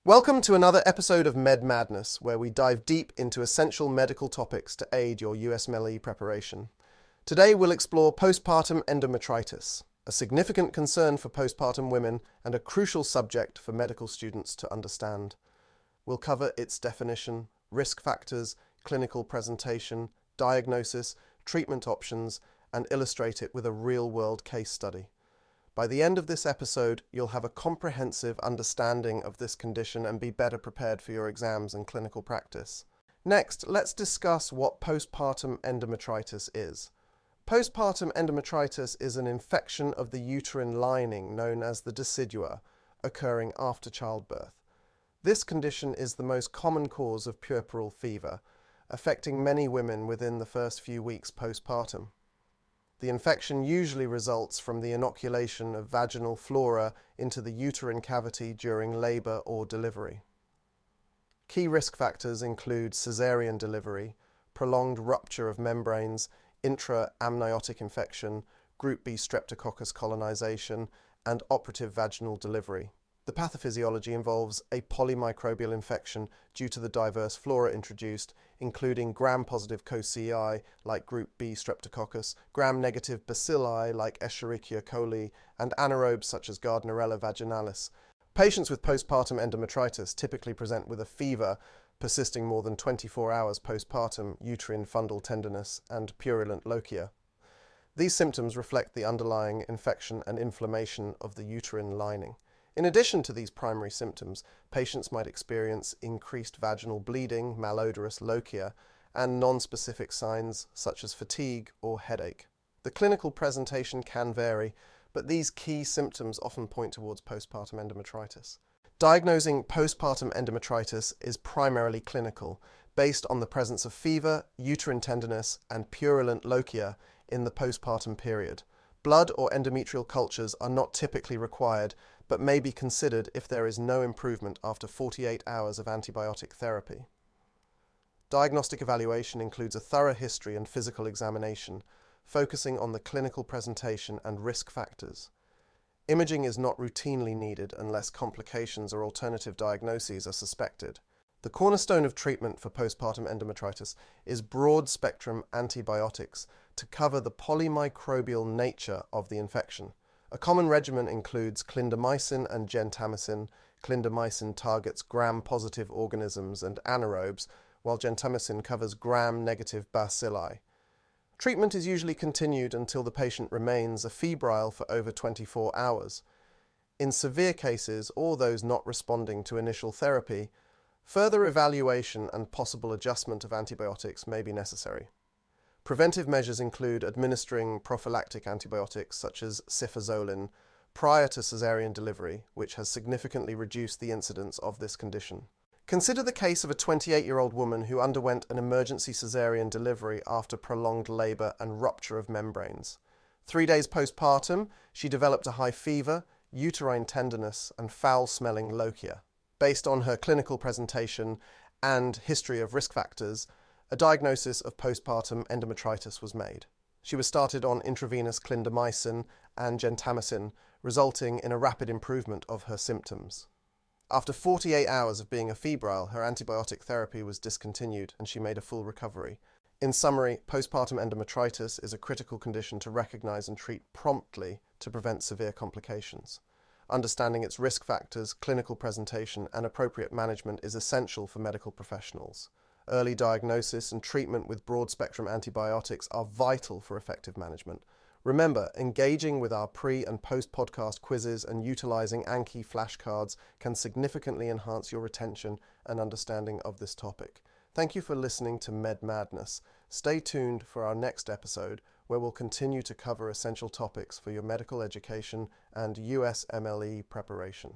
Welcome to another episode of Med Madness, where we dive deep into essential medical topics to aid your USMLE preparation. Today we'll explore postpartum endometritis, a significant concern for postpartum women and a crucial subject for medical students to understand. We'll cover its definition, risk factors, clinical presentation, diagnosis, treatment options, and illustrate it with a real-world case study. By the end of this episode, you'll have a comprehensive understanding of this condition and be better prepared for your exams and clinical practice. Next, let's discuss what postpartum endometritis is. Postpartum endometritis is an infection of the uterine lining known as the decidua, occurring after childbirth. This condition is the most common cause of puerperal fever, affecting many women within the first few weeks postpartum. The infection usually results from the inoculation of vaginal flora into the uterine cavity during labor or delivery. Key risk factors include cesarean delivery, prolonged rupture of membranes, intra-amniotic infection, group B streptococcus colonization, and operative vaginal delivery. The pathophysiology involves a polymicrobial infection due to the diverse flora introduced, including gram-positive cocci like group B streptococcus, gram-negative bacilli like Escherichia coli, and anaerobes such as Gardnerella vaginalis. Patients with postpartum endometritis typically present with a fever persisting more than 24 hours postpartum, uterine fundal tenderness, and purulent lochia. These symptoms reflect the underlying infection and inflammation of the uterine lining. In addition to these primary symptoms, patients might experience increased vaginal bleeding, malodorous lochia, and non-specific signs such as fatigue or headache. The clinical presentation can vary, but these key symptoms often point towards postpartum endometritis. Diagnosing postpartum endometritis is primarily clinical, based on the presence of fever, uterine tenderness, and purulent lochia in the postpartum period. Blood or endometrial cultures are not typically required, but may be considered if there is no improvement after 48 hours of antibiotic therapy. Diagnostic evaluation includes a thorough history and physical examination, focusing on the clinical presentation and risk factors. Imaging is not routinely needed unless complications or alternative diagnoses are suspected. The cornerstone of treatment for postpartum endometritis is broad-spectrum antibiotics to cover the polymicrobial nature of the infection. A common regimen includes clindamycin and gentamicin. Clindamycin targets gram-positive organisms and anaerobes, while gentamicin covers gram-negative bacilli. Treatment is usually continued until the patient remains afebrile for over 24 hours. In severe cases, or those not responding to initial therapy, further evaluation and possible adjustment of antibiotics may be necessary. Preventive measures include administering prophylactic antibiotics such as cifazolin prior to caesarean delivery, which has significantly reduced the incidence of this condition. Consider the case of a 28-year-old woman who underwent an emergency caesarean delivery after prolonged labor and rupture of membranes. 3 days postpartum, she developed a high fever, uterine tenderness, and foul-smelling lochia. Based on her clinical presentation and history of risk factors, a diagnosis of postpartum endometritis was made. She was started on intravenous clindamycin and gentamicin, resulting in a rapid improvement of her symptoms. After 48 hours of being afebrile, her antibiotic therapy was discontinued and she made a full recovery. In summary, postpartum endometritis is a critical condition to recognize and treat promptly to prevent severe complications. Understanding its risk factors, clinical presentation, and appropriate management is essential for medical professionals. Early diagnosis and treatment with broad-spectrum antibiotics are vital for effective management. Remember, engaging with our pre- and post-podcast quizzes and utilizing Anki flashcards can significantly enhance your retention and understanding of this topic. Thank you for listening to Med Madness. Stay tuned for our next episode, where we'll continue to cover essential topics for your medical education and USMLE preparation.